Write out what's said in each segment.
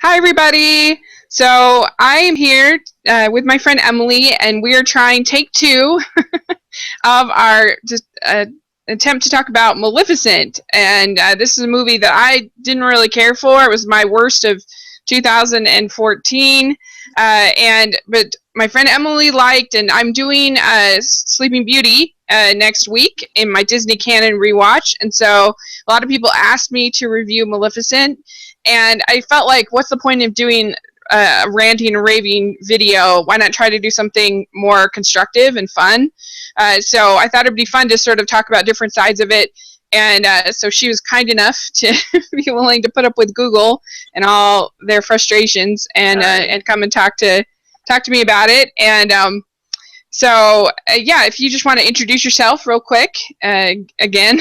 Hi, everybody. So I am here with my friend Emilee, and we are trying take two of our attempt to talk about Maleficent. And this is a movie that I didn't really care for. It was my worst of 2014. But my friend Emilee liked, and I'm doing Sleeping Beauty next week in my Disney Canon rewatch. And so a lot of people asked me to review Maleficent. And I felt like, what's the point of doing a ranting and raving video? Why not try to do something more constructive and fun? So I thought it'd be fun to sort of talk about different sides of it. And so she was kind enough to be willing to put up with Google and all their frustrations and come and talk to me about it. And yeah, if you just want to introduce yourself real quick again.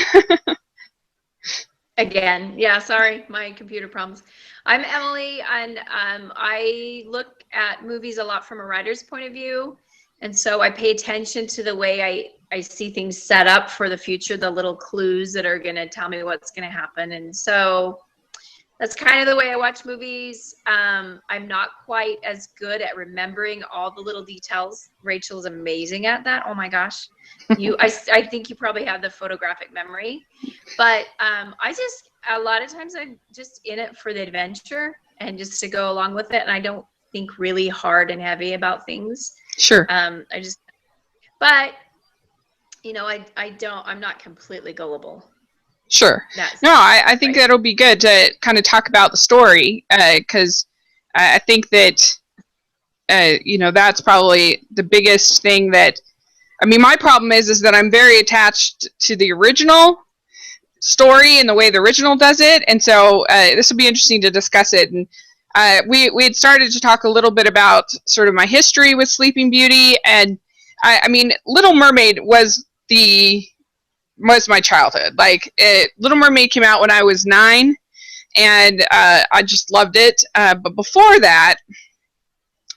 Again, yeah, sorry, my computer problems. I'm Emilee, and I look at movies a lot from a writer's point of view, and so I pay attention to the way I see things set up for the future, the little clues that are going to tell me what's going to happen, and so that's kind of the way I watch movies. I'm not quite as good at remembering all the little details. Rachel's amazing at that. Oh my gosh. I think you probably have the photographic memory, but a lot of times I'm just in it for the adventure and just to go along with it. And I don't think really hard and heavy about things. Sure. But I'm not completely gullible. Sure. No, I think that'll be good to kind of talk about the story, because I think that, that's probably the biggest thing that, my problem is that I'm very attached to the original story and the way the original does it. And so this will be interesting to discuss it. And we had started to talk a little bit about sort of my history with Sleeping Beauty. And Little Mermaid was my childhood. Little Mermaid came out when I was 9, and I just loved it. But before that,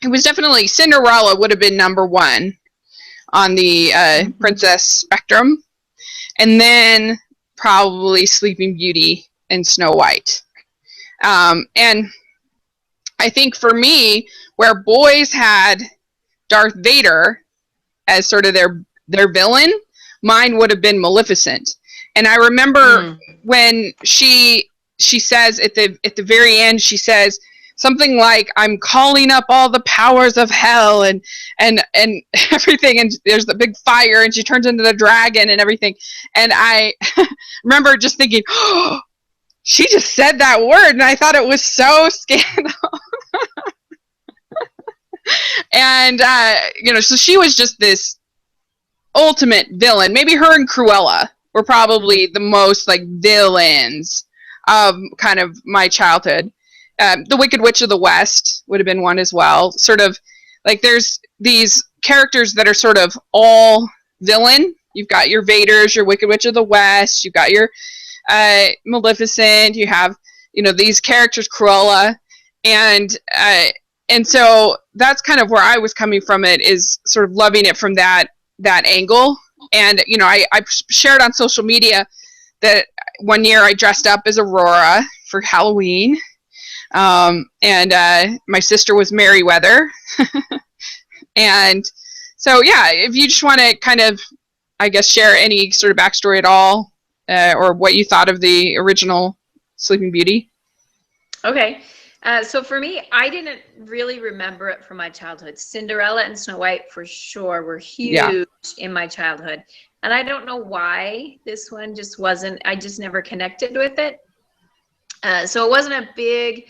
it was definitely Cinderella would have been number 1 on the princess spectrum, and then probably Sleeping Beauty and Snow White. And I think for me, where boys had Darth Vader as sort of their villain, mine would have been Maleficent. And I remember when she says at the very end, she says something like, "I'm calling up all the powers of hell and everything," and there's the big fire, and she turns into the dragon and everything. And I remember just thinking, oh, she just said that word, and I thought it was so scandalous. And so she was just this ultimate villain. Maybe her and Cruella were probably the most villains of kind of my childhood. The Wicked Witch of the West would have been one as well. Sort of there's these characters that are sort of all villain. You've got your Vaders, your Wicked Witch of the West. You've got your Maleficent. You have these characters, Cruella, and so that's kind of where I was coming from. It is sort of loving it from that angle. And I shared on social media that one year I dressed up as Aurora for Halloween, and my sister was Merryweather. And so yeah, if you just want to kind of, I guess, share any sort of backstory at all, or what you thought of the original Sleeping Beauty. Okay. So for me, I didn't really remember it from my childhood. Cinderella and Snow White for sure were huge in my childhood. And I don't know why this one just wasn't, I just never connected with it. So it wasn't a big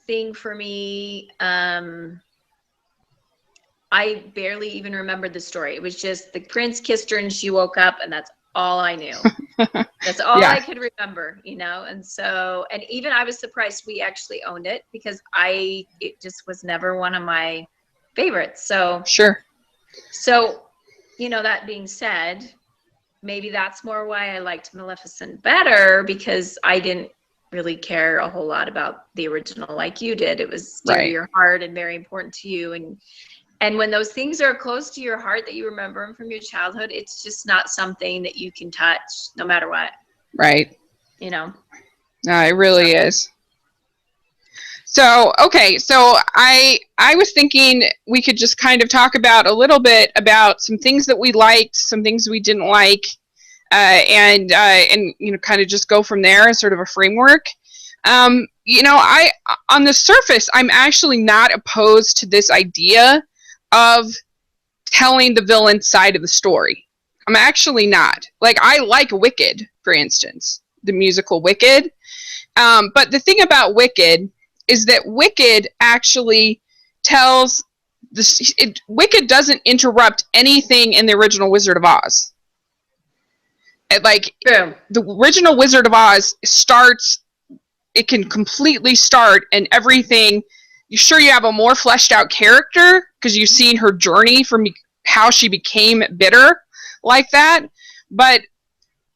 thing for me. I barely even remembered the story. It was just the prince kissed her and she woke up, and that's all I knew. That's all I could remember, and so, and even I was surprised we actually owned it, because it just was never one of my favorites. So sure. So, that being said, maybe that's more why I liked Maleficent better, because I didn't really care a whole lot about the original like you did. It was dear to your heart and very important to you, and when those things are close to your heart that you remember them from your childhood, it's just not something that you can touch no matter what. Right. No, it really is. So, okay, so I was thinking we could just kind of talk about a little bit about some things that we liked, some things we didn't like, and kind of just go from there as sort of a framework. I on the surface, I'm actually not opposed to this idea of telling the villain side of the story. I'm actually not. Like, I like Wicked, for instance, the musical Wicked. But the thing about Wicked is that Wicked actually tells this. Wicked doesn't interrupt anything in the original Wizard of Oz. The original Wizard of Oz starts. It can completely start and everything. You sure you have a more fleshed out character because you've seen her journey from how she became bitter like that. But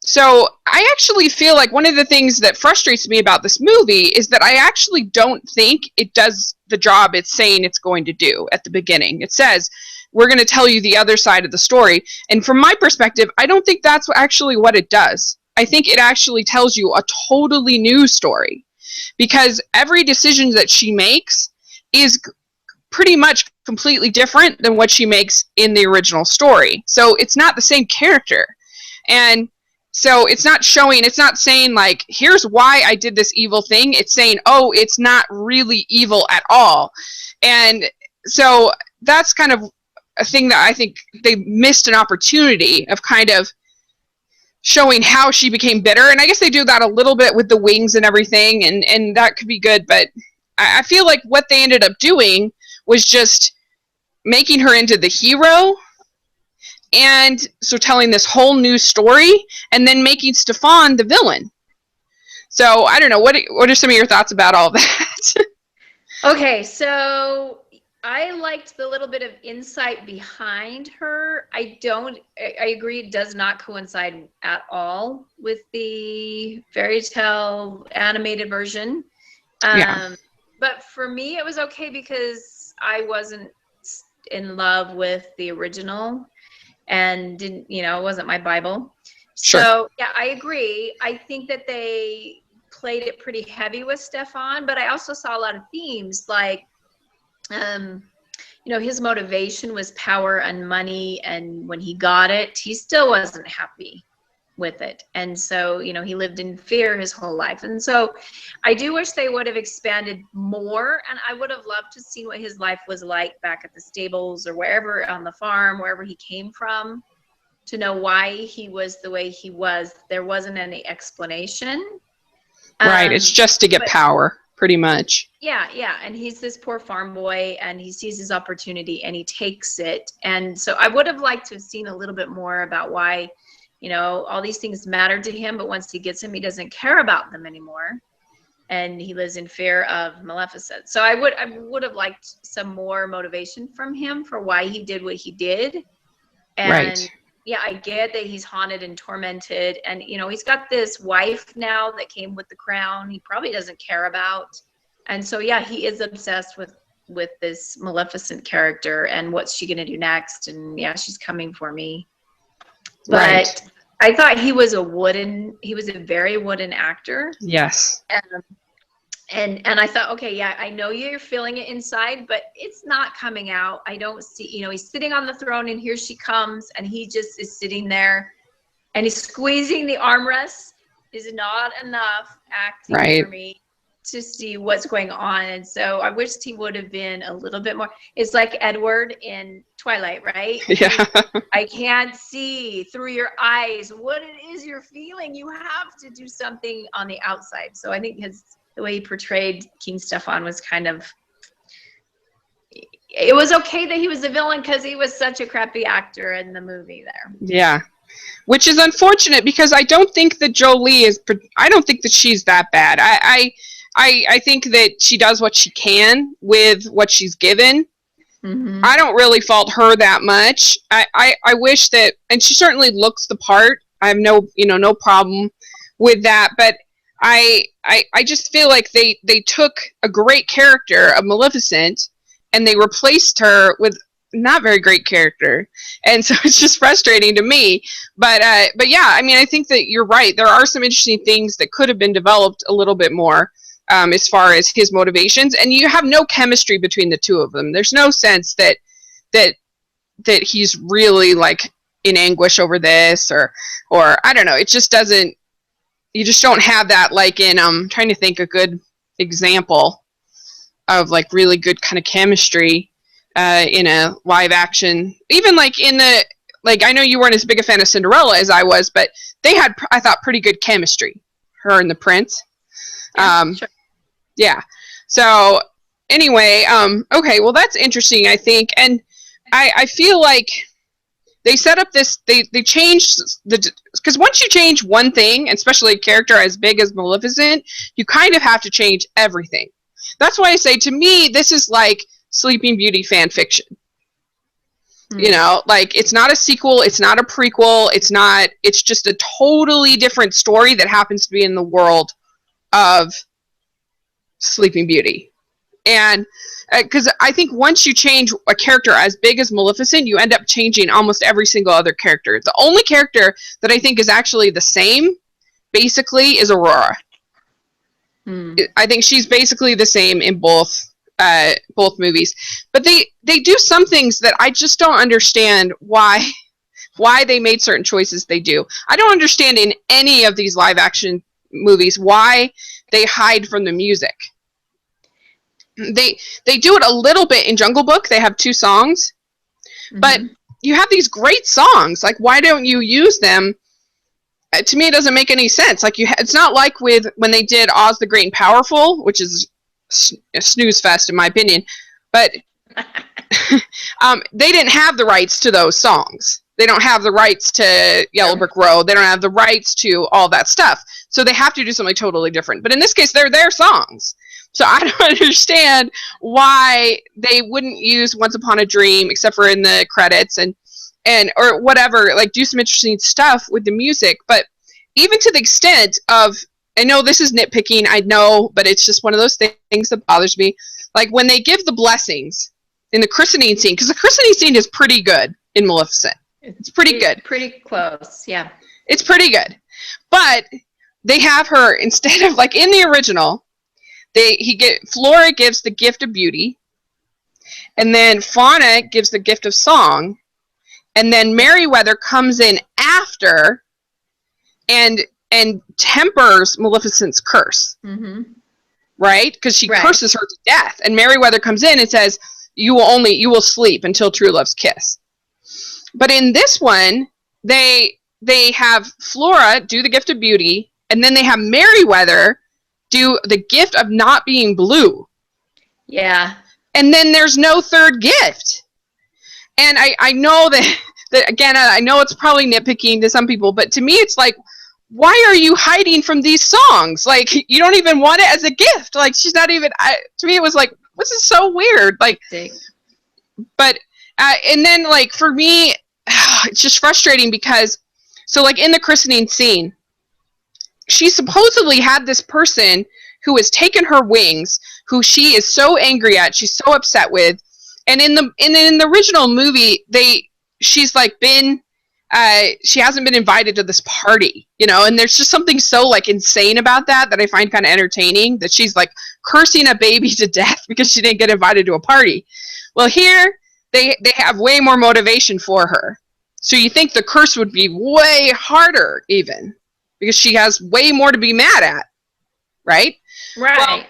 so I actually feel like one of the things that frustrates me about this movie is that I actually don't think it does the job it's saying it's going to do at the beginning. It says, we're going to tell you the other side of the story. And from my perspective, I don't think that's actually what it does. I think it actually tells you a totally new story because every decision that she makes is pretty much completely different than what she makes in the original story. So it's not the same character. And so it's not saying like, here's why I did this evil thing. It's saying, oh, it's not really evil at all. And so that's kind of a thing that I think they missed an opportunity of kind of showing how she became bitter. And I guess they do that a little bit with the wings and everything, and that could be good. But I feel like what they ended up doing was just making her into the hero, and so telling this whole new story, and then making Stefan the villain. So I don't know, what are some of your thoughts about all that? Okay, so I liked the little bit of insight behind her. I agree, it does not coincide at all with the fairy tale animated version. Yeah. But for me, it was okay because I wasn't in love with the original and didn't, it wasn't my Bible. Sure. So yeah, I agree. I think that they played it pretty heavy with Stefan, but I also saw a lot of themes like, his motivation was power and money. And when he got it, he still wasn't happy with it. And so, he lived in fear his whole life. And so I do wish they would have expanded more. And I would have loved to see what his life was like back at the stables or wherever on the farm, wherever he came from, to know why he was the way he was. There wasn't any explanation. Right. It's just to get power, pretty much. Yeah. And he's this poor farm boy, and he sees his opportunity and he takes it. And so I would have liked to have seen a little bit more about why, all these things matter to him, but once he gets them, he doesn't care about them anymore. And he lives in fear of Maleficent. So I would have liked some more motivation from him for why he did what he did. And right. Yeah, I get that he's haunted and tormented, and he's got this wife now that came with the crown he probably doesn't care about. And so yeah, he is obsessed with this Maleficent character and what's she gonna do next, and yeah, she's coming for me. But right. I thought he was a very wooden actor. Yes. And I thought, okay, yeah, I know you're feeling it inside, but it's not coming out. I don't see, he's sitting on the throne and here she comes, and he just is sitting there and he's squeezing the armrest. Is not enough acting right. for me to see what's going on. And so I wished he would have been a little bit more. It's like Edward in Twilight, right? Yeah. I can't see through your eyes what it is you're feeling. You have to do something on the outside. So I think the way he portrayed King Stefan was it was okay that he was a villain because he was such a crappy actor in the movie there. Yeah. Which is unfortunate because I don't think that I don't think that she's that bad. I think that she does what she can with what she's given. Mm-hmm. I don't really fault her that much. I wish that, and she certainly looks the part. I have no problem with that, but I just feel like they took a great character of Maleficent and they replaced her with not very great character, and so it's just frustrating to me. But yeah, I mean, I think that you're right. There are some interesting things that could have been developed a little bit more. as far as his motivations, and you have no chemistry between the two of them. There's no sense that he's really like in anguish over this, or I don't know. It just doesn't. You just don't have that, like in trying to think a good example of like really good kind of chemistry in a live action. Even like in the, like, I know you weren't as big a fan of Cinderella as I was, but they had, I thought, pretty good chemistry, her and the prince. Yeah, sure. Yeah. So anyway, okay, well that's interesting, I think. And I feel like they set up this, they changed because once you change one thing, especially a character as big as Maleficent, you kind of have to change everything. That's why I say, to me, this is like Sleeping Beauty fan fiction. You know, like, it's not a sequel, it's not a prequel, it's just a totally different story that happens to be in the world of Sleeping Beauty. And because I think once you change a character as big as Maleficent, you end up changing almost every single other character. The only character that I think is actually the same, basically, is Aurora. I think she's basically the same in both movies. But they do some things that I just don't understand why they made certain choices they do. I don't understand in any of these live action movies why they hide from the music. They do it a little bit in Jungle Book. They have 2 songs, but you have these great songs. Like, why don't you use them? To me, it doesn't make any sense. Like, it's not like when they did Oz the Great and Powerful, which is a snooze fest in my opinion, but they didn't have the rights to those songs. They don't have the rights to Yellow Brick Road. They don't have the rights to all that stuff. So they have to do something totally different. But in this case, they're their songs. So I don't understand why they wouldn't use Once Upon a Dream, except for in the credits and or whatever, like do some interesting stuff with the music. But even to the extent of, I know this is nitpicking, I know, but it's just one of those things that bothers me. Like when they give the blessings in the christening scene, because the christening scene is pretty good in Maleficent. It's pretty good. Pretty close, yeah. It's pretty good. But they have her, instead of, like in the original, Flora gives the gift of beauty, and then Fauna gives the gift of song, and then Merryweather comes in after and tempers Maleficent's curse. Right? Because she curses her to death, and Merryweather comes in and says, you will sleep until true love's kiss. But in this one, they have Flora do the gift of beauty, and then they have Merryweather do the gift of not being blue. Yeah. And then there's no third gift. And I know that again, I know it's probably nitpicking to some people, but to me it's like, why are you hiding from these songs? Like, you don't even want it as a gift. Like, she's not even, to me it was like, this is so weird. Like, but, and then like, for me, it's just frustrating because, so like in the christening scene, she supposedly had this person who has taken her wings, who she is so angry at, she's so upset with, and in the original movie, she's like been, she hasn't been invited to this party, you know, and there's just something so like insane about that I find kind of entertaining, that she's like cursing a baby to death because she didn't get invited to a party. Well, here they have way more motivation for her, so you think the curse would be way harder even, because she has way more to be mad at, right? Right. Well,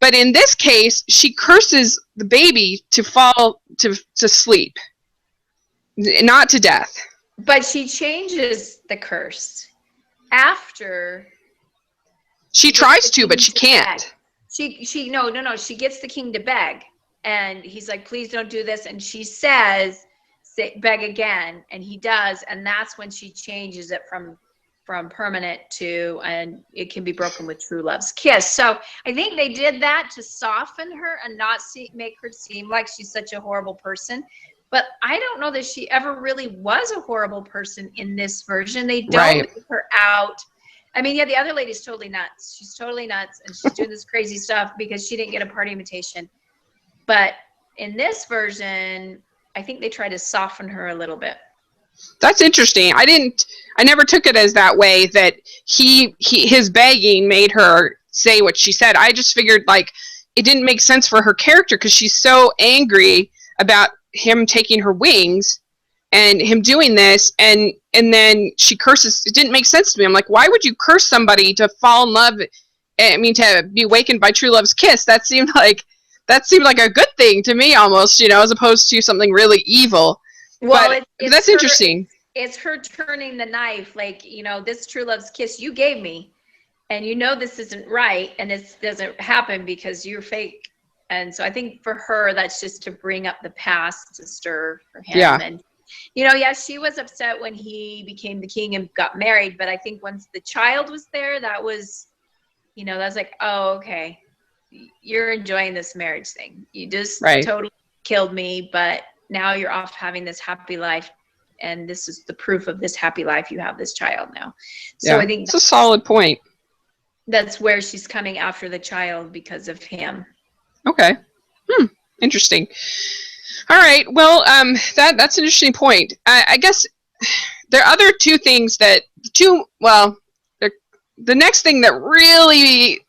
but in this case, she curses the baby to fall to sleep, not to death. But she changes the curse after. She tries to, but she can't. No. She gets the king to beg, and he's like, "Please don't do this." And she says, "Beg again," and he does, and that's when she changes it from permanent to, and it can be broken with true love's kiss. So I think they did that to soften her and not make her seem like she's such a horrible person. But I don't know that she ever really was a horrible person in this version. They don't make her out. I mean, yeah, the other lady's totally nuts. She's totally nuts, and she's doing this crazy stuff because she didn't get a party invitation. But in this version, I think they try to soften her a little bit. That's interesting. I never took it as that way, that his begging made her say what she said. I just figured like it didn't make sense for her character because she's so angry about him taking her wings and him doing this, and then she curses. It didn't make sense to me. I'm like, why would you curse somebody to fall in love? I mean, to be awakened by true love's kiss. That seemed like a good thing to me, almost, you know, as opposed to something really evil. Well, but that's interesting. It's her turning the knife, like, you know, this true love's kiss you gave me, and you know this isn't right, and this doesn't happen because you're fake. And so I think for her, that's just to bring up the past to stir for him. Yeah. And, you know, yeah, she was upset when he became the king and got married. But I think once the child was there, that was, you know, that's like, oh, okay, you're enjoying this marriage thing. You just totally killed me, but now you're off having this happy life. And this is the proof of this happy life. You have this child now. So I think it's a solid point. That's where she's coming after the child because of him. Okay. Interesting. All right. Well, that's an interesting point. I guess there are other two things the next thing that really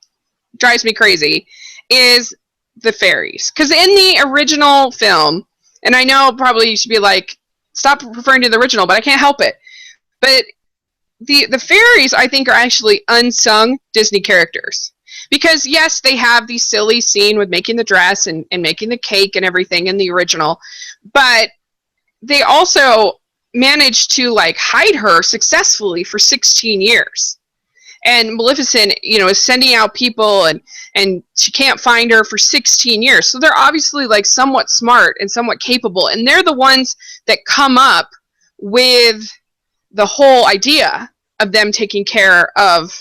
drives me crazy is the fairies. Because in the original film, and I know probably you should be like, stop referring to the original, but I can't help it. But the fairies, I think, are actually unsung Disney characters. Because, yes, they have the silly scene with making the dress and making the cake and everything in the original, but they also managed to, like, hide her successfully for 16 years. And Maleficent, you know, is sending out people, and she can't find her for 16 years. So they're obviously, like, somewhat smart and somewhat capable, and they're the ones that come up with the whole idea of them taking care of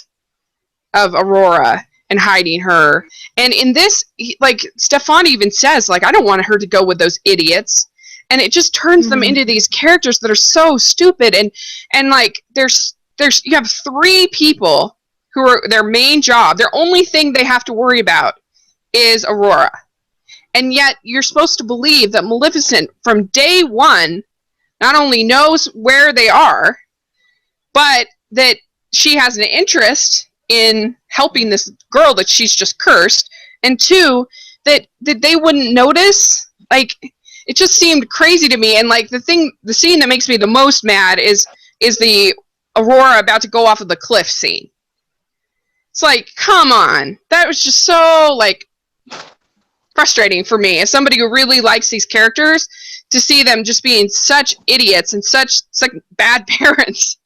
Aurora and hiding her. And in this, like, Stefan even says, like, I don't want her to go with those idiots. And it just turns them into these characters that are so stupid. And like, you have three people who are their main job, their only thing they have to worry about is Aurora. And yet you're supposed to believe that Maleficent from day one not only knows where they are, but that she has an interest in helping this girl that she's just cursed, and two, that they wouldn't notice. Like, it just seemed crazy to me. And like the scene that makes me the most mad is the Aurora about to go off of the cliff scene. It's like, come on, that was just so like frustrating for me as somebody who really likes these characters, to see them just being such idiots and such bad parents.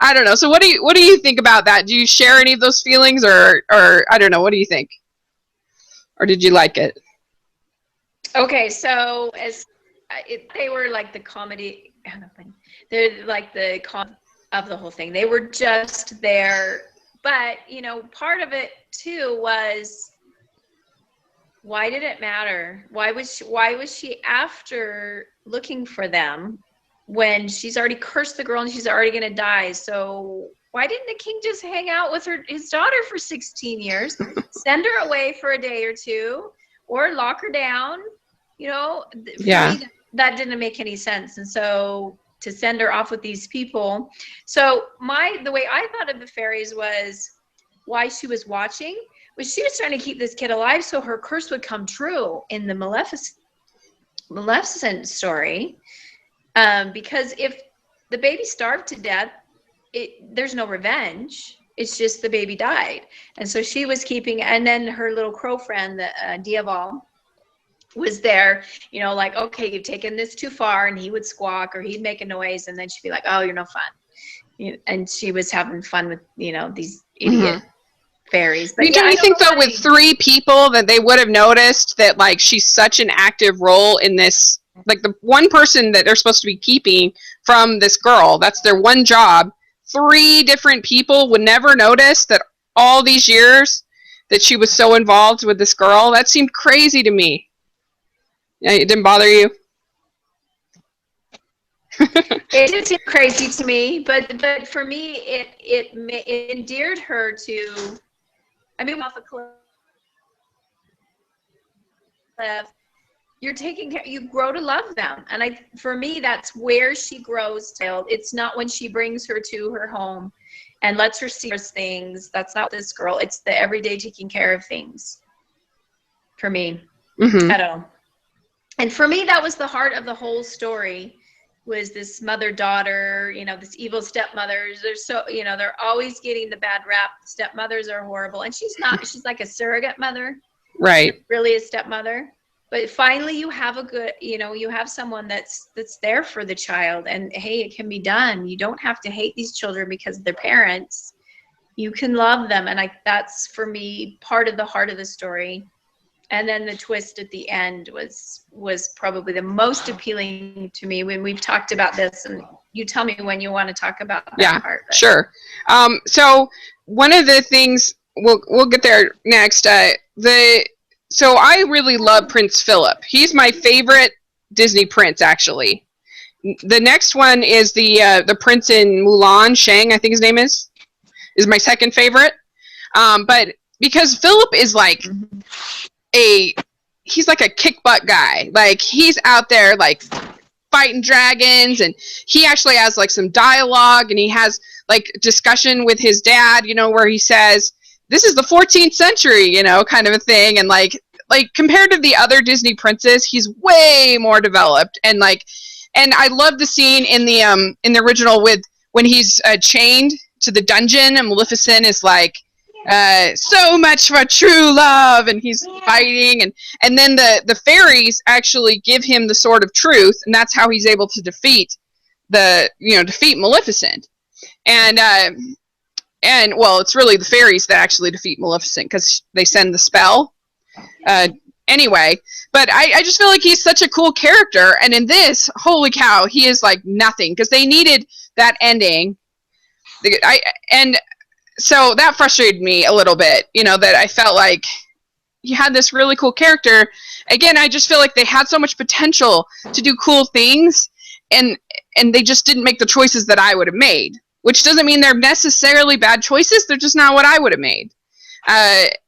I don't know. So what do you think about that? Do you share any of those feelings, or I don't know, what do you think? Or did you like it? Okay, so they were like the comedy, they're like the of the whole thing. They were just there, but you know, part of it too was, why did it matter? Why was she after looking for them when she's already cursed the girl and she's already going to die? So why didn't the king just hang out with his daughter for 16 years, send her away for a day or two, or lock her down? You know, for me, that didn't make any sense. And so to send her off with these people. So the way I thought of the fairies was, why she was watching was she was trying to keep this kid alive so her curse would come true in the Maleficent story. Because if the baby starved to death, there's no revenge. It's just the baby died. And so she was keeping, and then her little crow friend, the Diaval, was there, you know, like, okay, you've taken this too far, and he would squawk or he'd make a noise, and then she'd be like, oh, you're no fun. And she was having fun with, you know, these idiot fairies. But do you think though with three people that they would have noticed that like she's such an active role in this, like the one person that they're supposed to be keeping from this girl, that's their one job, three different people would never notice that all these years that she was so involved with this girl? That seemed crazy to me. Yeah, it didn't bother you? It did seem crazy to me, but for me, it endeared her to, I mean, off a cliff, you're taking care, you grow to love them. And for me, that's where she grows. It's not when she brings her to her home and lets her see those things. That's not this girl. It's the everyday taking care of things for me. Mm-hmm. I don't know. And for me, that was the heart of the whole story, was this mother-daughter, this evil stepmothers. They're so, they're always getting the bad rap. Stepmothers are horrible. And she's not, she's like a surrogate mother. Right. Really a stepmother. But finally you have a good, you have someone that's there for the child, and hey, it can be done. You don't have to hate these children because of their parents. You can love them. And that's for me part of the heart of the story. And then the twist at the end was probably the most appealing to me when we've talked about this. And you tell me when you want to talk about that part. But. Sure. So one of the things we'll get there next. So I really love Prince Phillip. He's my favorite Disney prince, actually. The next one is the prince in Mulan, Shang, I think his name is my second favorite. But because Phillip is like he's like a kick butt guy. Like, he's out there like fighting dragons, and he actually has like some dialogue, and he has like discussion with his dad, where he says, this is the 14th century, kind of a thing. And like compared to the other Disney princes, he's way more developed. And I love the scene in the original with when he's chained to the dungeon, and Maleficent is like, so much for true love, and he's fighting, and then the fairies actually give him the sword of truth, and that's how he's able to defeat Maleficent. And well, it's really the fairies that actually defeat Maleficent, because they send the spell. Anyway, but I just feel like he's such a cool character, and in this, holy cow, he is like nothing, because they needed that ending. So that frustrated me a little bit, that I felt like you had this really cool character. Again, I just feel like they had so much potential to do cool things, and they just didn't make the choices that I would have made, which doesn't mean they're necessarily bad choices. They're just not what I would have made.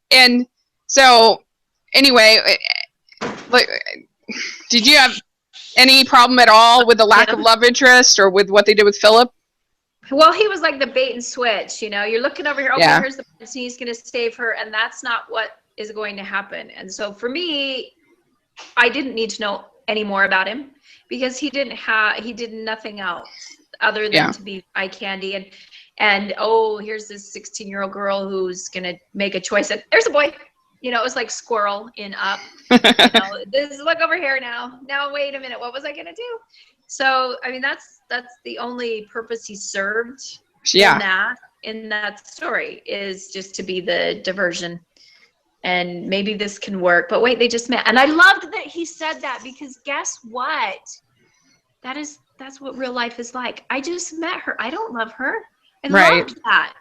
And so anyway, did you have any problem at all with the lack of love interest or with what they did with Phillip? Well, he was like the bait and switch, You're looking over here, okay, here's the person, he's going to save her, and that's not what is going to happen. And so for me, I didn't need to know any more about him, because he did nothing else other than to be eye candy. And here's this 16-year-old girl who's going to make a choice, and there's a boy. It was like Squirrel in Up. Look over here now. Now, wait a minute. What was I going to do? So, I mean, that's the only purpose he served in that story, is just to be the diversion. And maybe this can work. But wait, they just met. And I loved that he said that, because guess what? That's what real life is like. I just met her. I don't love her. I loved that.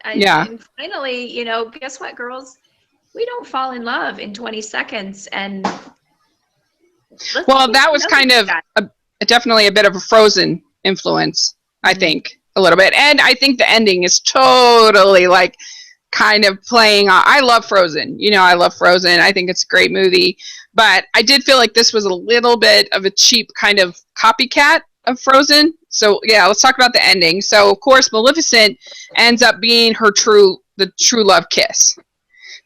And finally, guess what, girls? We don't fall in love in 20 seconds. And well, that was kind of definitely a bit of a Frozen influence, I think, a little bit. And I think the ending is totally like kind of playing on. I love Frozen. I love Frozen. I think it's a great movie. But I did feel like this was a little bit of a cheap kind of copycat of Frozen. So yeah, let's talk about the ending. So of course, Maleficent ends up being the true love kiss,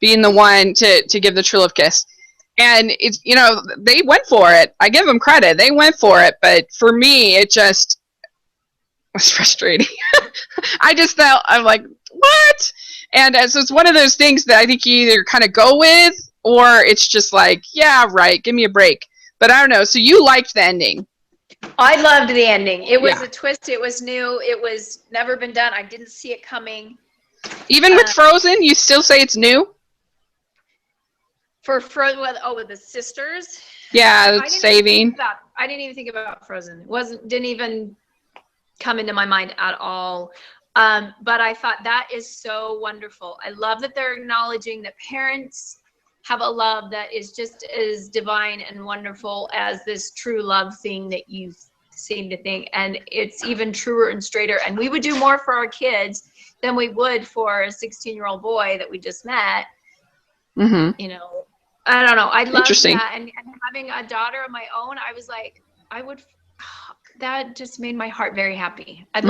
being the one to give the true love kiss. And it's, they went for it. I give them credit. They went for it. But for me, it just was frustrating. I just felt, I'm like, what? And so it's one of those things that I think you either kind of go with, or it's just like, yeah, right, give me a break. But I don't know. So you liked the ending. I loved the ending. It was a twist. It was new. It was never been done. I didn't see it coming. Even with Frozen, you still say it's new? For Frozen, with the sisters? Yeah, saving. I didn't even think about Frozen. Didn't even come into my mind at all. But I thought that is so wonderful. I love that they're acknowledging that parents have a love that is just as divine and wonderful as this true love thing that you seem to think. And it's even truer and straighter. And we would do more for our kids than we would for a 16-year-old boy that we just met. Mm-hmm. I don't know. I love that. And having a daughter of my own, I was like, that just made my heart very happy. I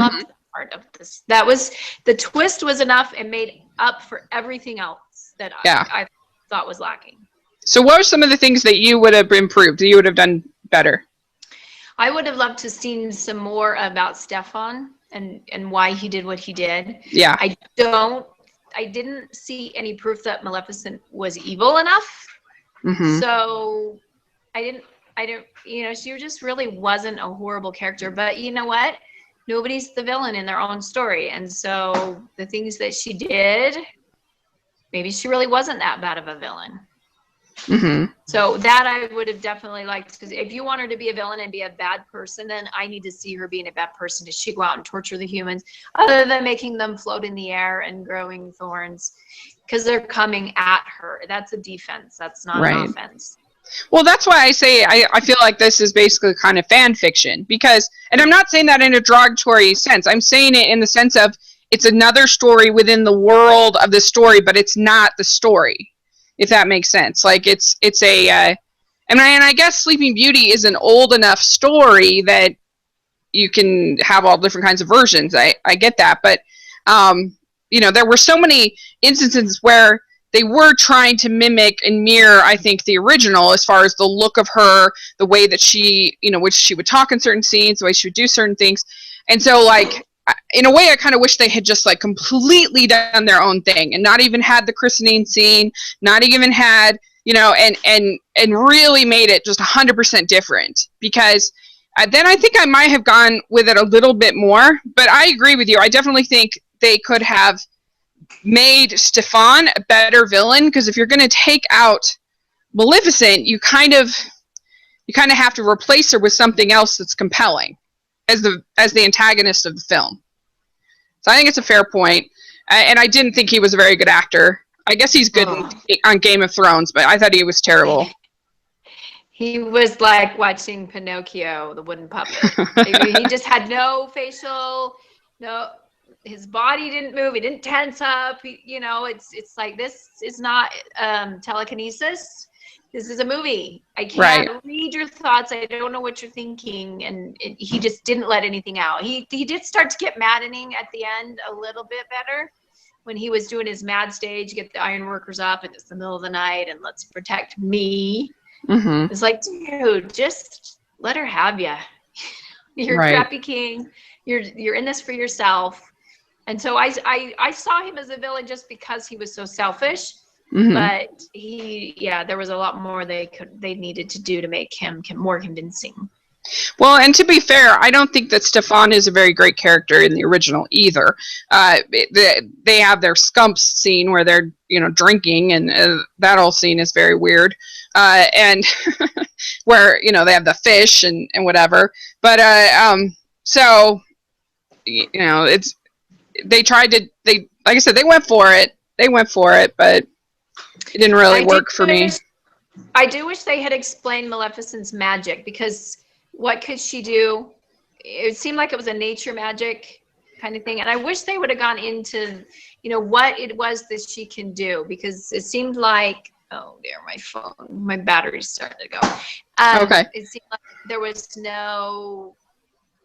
part of this. That was, the twist was enough and made up for everything else that I thought was lacking. So what are some of the things that you would have improved, that you would have done better? I would have loved to have seen some more about Stefan and why he did what he did. Yeah. I didn't see any proof that Maleficent was evil enough. Mm-hmm. So I didn't, she just really wasn't a horrible character. But you know what? Nobody's the villain in their own story. And so the things that she did, maybe she really wasn't that bad of a villain. Mm-hmm. So that I would have definitely liked, because if you want her to be a villain and be a bad person, then I need to see her being a bad person. Did she go out and torture the humans other than making them float in the air and growing thorns? Because they're coming at her. That's a defense. That's not an offense. Well, that's why I say I feel like this is basically kind of fan fiction, because, and I'm not saying that in a derogatory sense. I'm saying it in the sense of it's another story within the world of the story, but it's not the story, if that makes sense. Like it's a, and I guess Sleeping Beauty is an old enough story that you can have all different kinds of versions. I get that, but there were so many instances where they were trying to mimic and mirror, I think, the original as far as the look of her, the way that she, which she would talk in certain scenes, the way she would do certain things. And so, like, in a way, I kind of wish they had just, like, completely done their own thing and not even had the christening scene, not even had, and really made it just 100% different. Because then I think I might have gone with it a little bit more. But I agree with you. I definitely think they could have made Stefan a better villain, because if you're going to take out Maleficent, you kind of have to replace her with something else that's compelling as the antagonist of the film. So I think it's a fair point. And I didn't think he was a very good actor. I guess he's good on Game of Thrones, but I thought he was terrible. He was like watching Pinocchio, the wooden puppet. He just had no facial, his body didn't move. He didn't tense up. It's like, this is not telekinesis. This is a movie. I can't read your thoughts. I don't know what you're thinking. And he just didn't let anything out. He did start to get maddening at the end a little bit better when he was doing his mad stage, get the ironworkers up and it's the middle of the night and let's protect me. Mm-hmm. It's like, dude, just let her have you. You're a crappy king. You're in this for yourself. And so I saw him as a villain just because he was so selfish, but there was a lot more they needed to do to make him more convincing. Well, and to be fair, I don't think that Stefan is a very great character in the original either. They have their scumps scene where they're drinking, and that whole scene is very weird. And where they have the fish and whatever. But so it's. They tried to, like I said, they went for it, but it didn't really work for me. I do wish they had explained Maleficent's magic, because what could she do? It seemed like it was a nature magic kind of thing. And I wish they would have gone into, what it was that she can do, because it seemed like, oh dear, my phone, my battery's starting to go. Okay. It seemed like there was no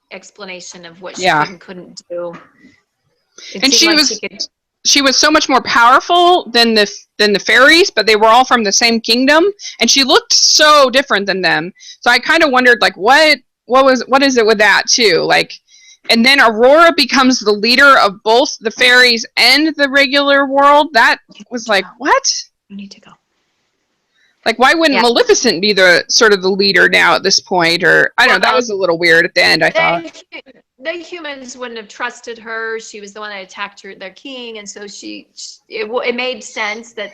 explanation of what she could and couldn't do. And she was so much more powerful than the fairies, but they were all from the same kingdom, and she looked so different than them. So I kind of wondered, like, what is it with that too? Like, and then Aurora becomes the leader of both the fairies and the regular world. That was like, what? You need to go. Like, why wouldn't Maleficent be the sort of the leader now at this point? Or I don't know. That was a little weird at the end, I thought. The humans wouldn't have trusted her. She was the one that attacked their king, and so it made sense that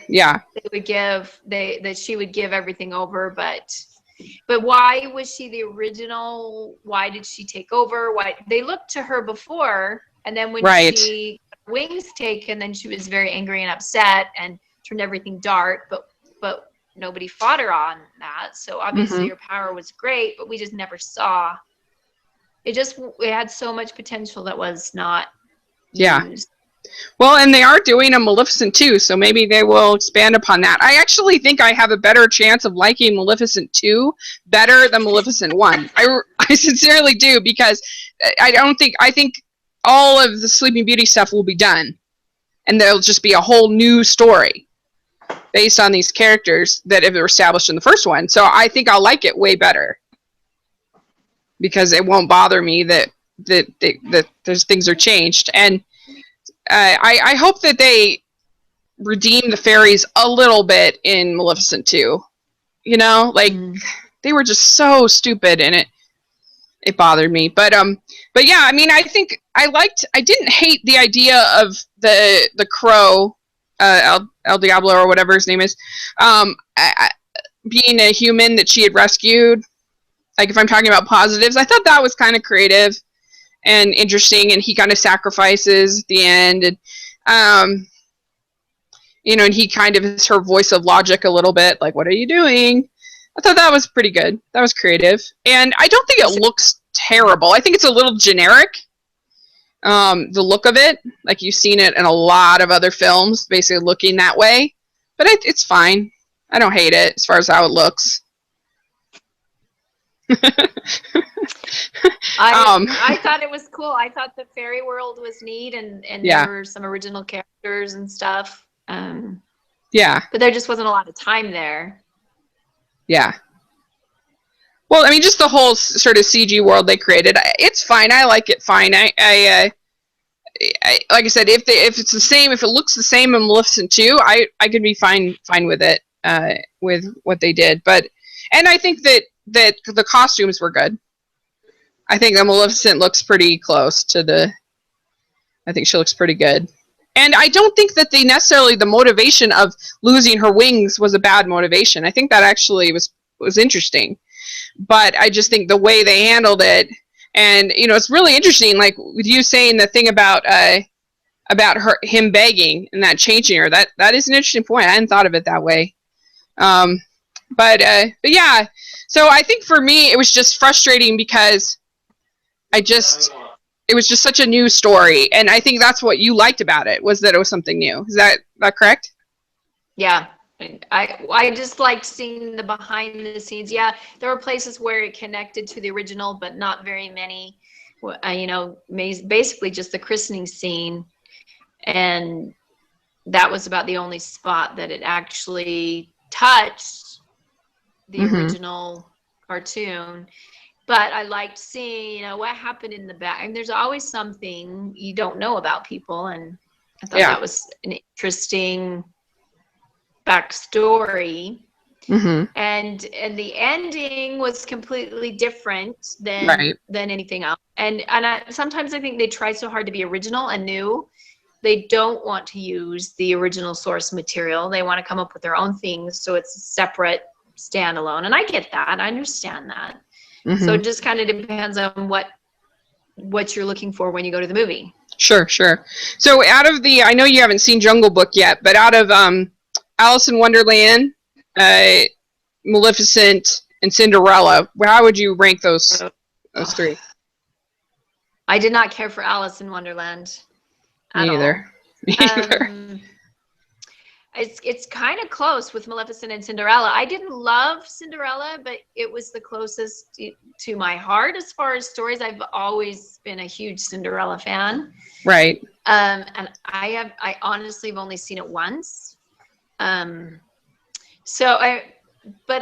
she would give everything over. But why was she the original? Why did she take over? Why they looked to her before, and then when she got wings taken, then she was very angry and upset and turned everything dark. But nobody fought her on that. So obviously her power was great, but we just never saw. It had so much potential that was not used. Well, and they are doing a Maleficent 2, so maybe they will expand upon that. I actually think I have a better chance of liking Maleficent 2 better than Maleficent 1. I sincerely do, because I think all of the Sleeping Beauty stuff will be done, and there'll just be a whole new story based on these characters that have been established in the first one. So I think I'll like it way better because it won't bother me that there's things are changed. And I hope that they redeem the fairies a little bit in Maleficent too. You know, like they were just so stupid, and it bothered me. But yeah, I mean, I think I didn't hate the idea of the crow, El Diablo or whatever his name is, being a human that she had rescued. Like, if I'm talking about positives, I thought that was kind of creative and interesting, and he kind of sacrifices at the end, and you know, and he kind of is her voice of logic a little bit, like, what are you doing? I thought that was pretty good. That was creative. And I don't think it looks terrible. I think it's a little generic, the look of it. Like, you've seen it in a lot of other films, basically looking that way. But it's fine. I don't hate it as far as how it looks. I thought it was cool. I thought the fairy world was neat, and there were some original characters and stuff. Yeah. But there just wasn't a lot of time there. Yeah. Well, I mean, just the whole sort of CG world they created, it's fine. I like it fine. I like I said, if it's the same, if it looks the same in Maleficent 2, I could be fine with it, with what they did. And I think that the costumes were good. I think that Maleficent looks pretty close to I think she looks pretty good. And I don't think that the motivation of losing her wings was a bad motivation. I think that actually was interesting. But I just think the way they handled it, and you know, it's really interesting, like with you saying the thing about him begging and that changing her. That is an interesting point. I hadn't thought of it that way. But yeah. So I think for me it was just frustrating because it was just such a new story, and I think that's what you liked about it, was that it was something new. Is that correct? Yeah, I just liked seeing the behind the scenes. Yeah, there were places where it connected to the original, but not very many. You know, basically just the christening scene, and that was about the only spot that it actually touched the original cartoon. But I liked seeing, you know, what happened in the back. And there's always something you don't know about people. And I thought that was an interesting backstory. And the ending was completely different than anything else. And sometimes I think they try so hard to be original and new. They don't want to use the original source material. They want to come up with their own things. So it's a separate standalone. And I get that. I understand that. So it just kind of depends on what you're looking for when you go to the movie. Sure. So out of I know you haven't seen Jungle Book yet, but out of Alice in Wonderland, Maleficent, and Cinderella, how would you rank those three? I did not care for Alice in Wonderland. Me either. It's kind of close with Maleficent and Cinderella. I didn't love Cinderella, but it was the closest to my heart as far as stories. I've always been a huge Cinderella fan. Right. And I honestly have only seen it once. But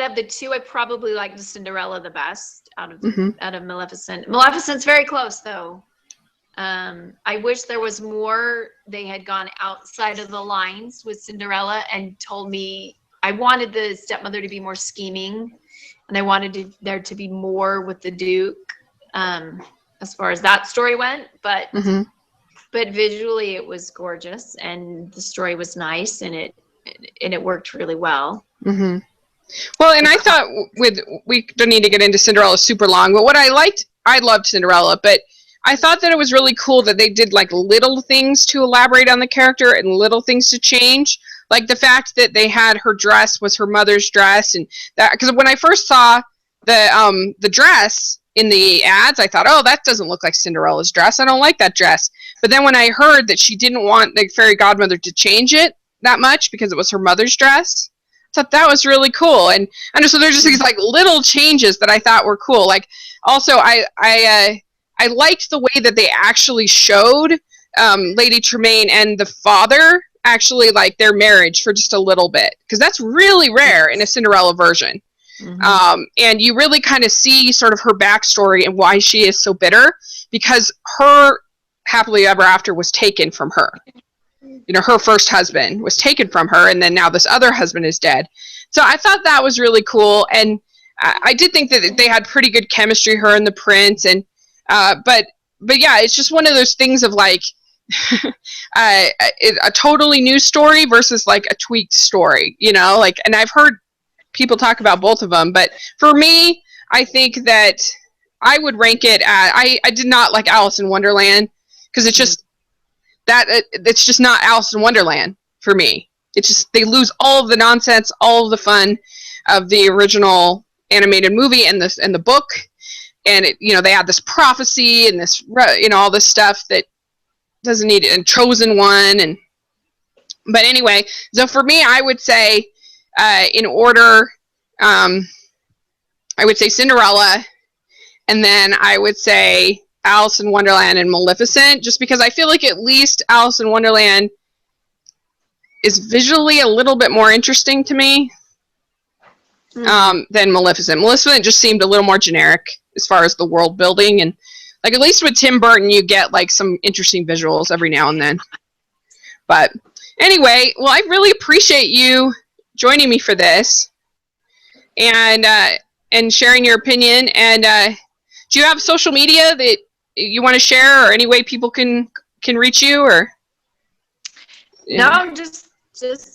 of the two, I probably like the Cinderella the best out of Maleficent. Maleficent's very close though. I wish there was more. They had gone outside of the lines with Cinderella and told me. I wanted the stepmother to be more scheming, and I wanted there to be more with the Duke, as far as that story went. But visually, it was gorgeous, and the story was nice, and it worked really well. Well, and I thought we don't need to get into Cinderella super long, but what I loved Cinderella, but I thought that it was really cool that they did like little things to elaborate on the character and little things to change. Like the fact that they had her dress was her mother's dress, and that, because when I first saw the dress in the ads, I thought, oh, that doesn't look like Cinderella's dress. I don't like that dress. But then when I heard that she didn't want the fairy godmother to change it that much because it was her mother's dress, I thought that was really cool. And so there's just these like little changes that I thought were cool. Like also I I liked the way that they actually showed Lady Tremaine and the father actually like their marriage for just a little bit, because that's really rare in a Cinderella version. And you really kind of see sort of her backstory and why she is so bitter, because her happily ever after was taken from her. You know, her first husband was taken from her, and then now this other husband is dead. So I thought that was really cool, and I did think that they had pretty good chemistry, her and the prince, and but yeah, it's just one of those things of like a totally new story versus like a tweaked story, you know, like, and I've heard people talk about both of them, but for me, I think that I would rank it at, I did not like Alice in Wonderland, because it's just that it's just not Alice in Wonderland for me. It's just, they lose all of the nonsense, all of the fun of the original animated movie and the book, and it, you know, they had this prophecy and this, you know, all this stuff that doesn't need it, and Chosen One, and but anyway, so for me, I would say in order, I would say Cinderella, and then I would say Alice in Wonderland and Maleficent, just because I feel like at least Alice in Wonderland is visually a little bit more interesting to me than Maleficent. Maleficent just seemed a little more generic as far as the world building, and like at least with Tim Burton you get like some interesting visuals every now and then. But anyway, well, I really appreciate you joining me for this and sharing your opinion. And do you have social media that you want to share, or any way people can reach you, or? No, just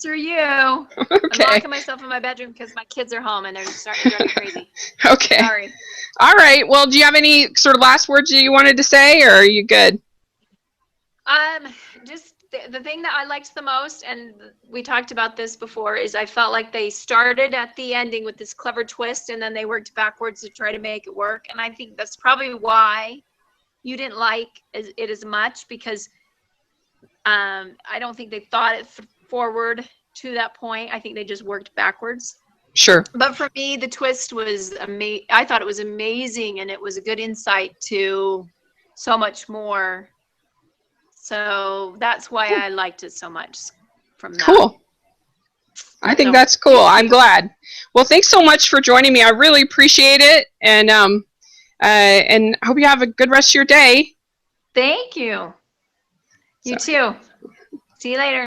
through you. Okay. I'm locking myself in my bedroom because my kids are home and they're starting to drive me crazy. Okay. Sorry. All right. Well, do you have any sort of last words that you wanted to say, or are you good? Just the thing that I liked the most, and we talked about this before, is I felt like they started at the ending with this clever twist, and then they worked backwards to try to make it work. And I think that's probably why you didn't like it as much, because I don't think they thought it forward to that point. I think they just worked backwards. Sure. But for me, the twist was amazing. I thought it was amazing, and it was a good insight to so much more. So that's why I liked it so much from that. Cool. I think that's cool. I'm glad. Well, thanks so much for joining me. I really appreciate it, and hope you have a good rest of your day. Thank you. You too. See you later.